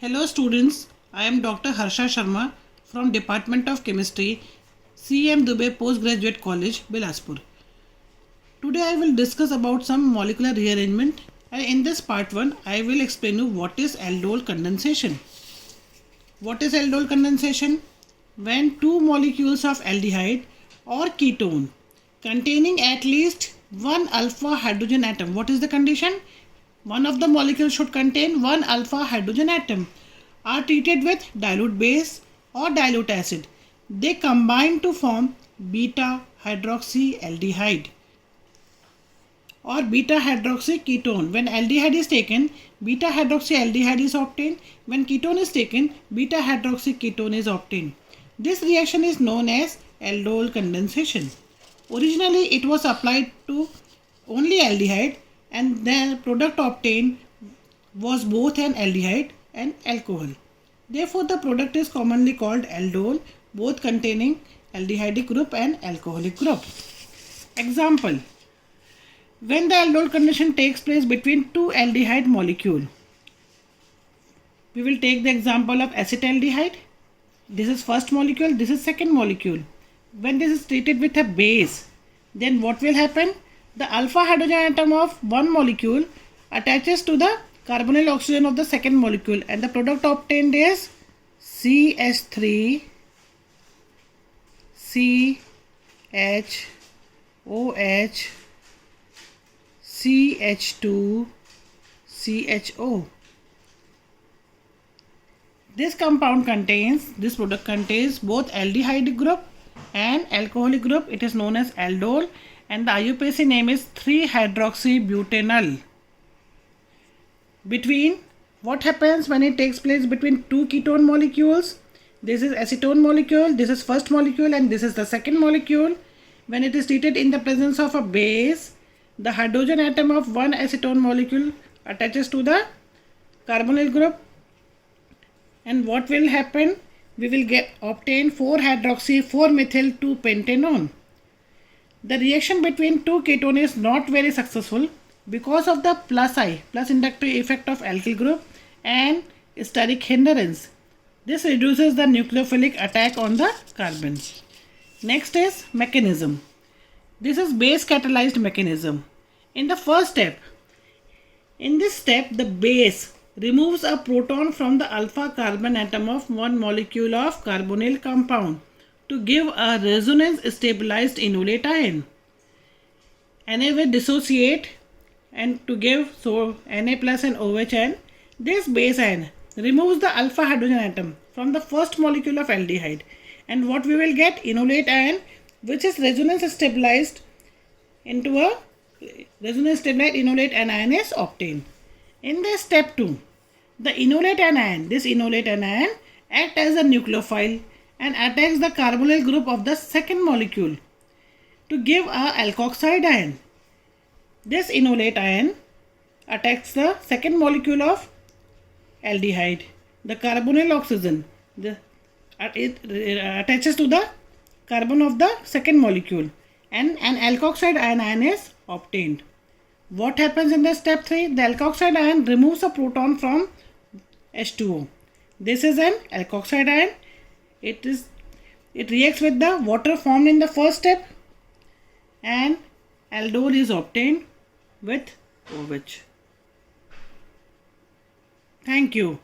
Hello students, I am Dr. Harsha Sharma from Department of Chemistry, CM Dubey Postgraduate College, Bilaspur. Today I will discuss about some molecular rearrangement, and in this part 1 I will explain you what is aldol condensation. What is aldol condensation? When two molecules of aldehyde or ketone containing at least one alpha hydrogen atom. What is the condition? One of the molecules should contain one alpha hydrogen atom, are treated with dilute base or dilute acid. They combine to form beta hydroxyaldehyde or beta hydroxy ketone. When aldehyde is taken, beta hydroxyaldehyde is obtained. When ketone is taken, beta hydroxy ketone is obtained. This reaction is known as aldol condensation. Originally, it was applied to only aldehyde, and the product obtained was both an aldehyde and alcohol. Therefore, the product is commonly called aldol, both containing aldehydic group and alcoholic group. Example: when the aldol condensation takes place between two aldehyde molecule, we will take the example of acetaldehyde. This is first molecule, this is second molecule. When this is treated with a base, then what will happen? The alpha hydrogen atom of one molecule attaches to the carbonyl oxygen of the second molecule, and the product obtained is CH3 CHOH CH2 CHO. This product contains both aldehyde group and alcoholic group. It is known as aldol, and the IUPAC name is 3-hydroxybutanol. What happens when it takes place between two ketone molecules? This is acetone molecule, this is first molecule, and this is the second molecule. When it is treated in the presence of a base, the hydrogen atom of one acetone molecule attaches to the carbonyl group, and what will happen? We will obtain 4-hydroxy-4-methyl-2-pentanone. The reaction between two ketones is not very successful because of the plus inductive effect of alkyl group and steric hindrance. This reduces the nucleophilic attack on the carbon. Next is mechanism. This is base catalyzed mechanism. In the first step, the base removes a proton from the alpha carbon atom of one molecule of carbonyl compound to give a resonance stabilized enolate ion. Na will dissociate and to give Na plus and OH ion. This base ion removes the alpha hydrogen atom from the first molecule of aldehyde, and what we will get? Enolate ion, which is resonance stabilized into a resonance stabilized enolate anion is obtained. In the step 2, the enolate anion acts as a nucleophile and attacks the carbonyl group of the second molecule to give a alkoxide ion. This enolate ion attacks the second molecule of aldehyde, the carbonyl oxygen. It attaches to the carbon of the second molecule, and an alkoxide ion is obtained. What happens in the step 3? The alkoxide ion removes a proton from H2O. This is an alkoxide ion. It reacts with the water formed in the first step, and aldol is obtained with OH. Thank you.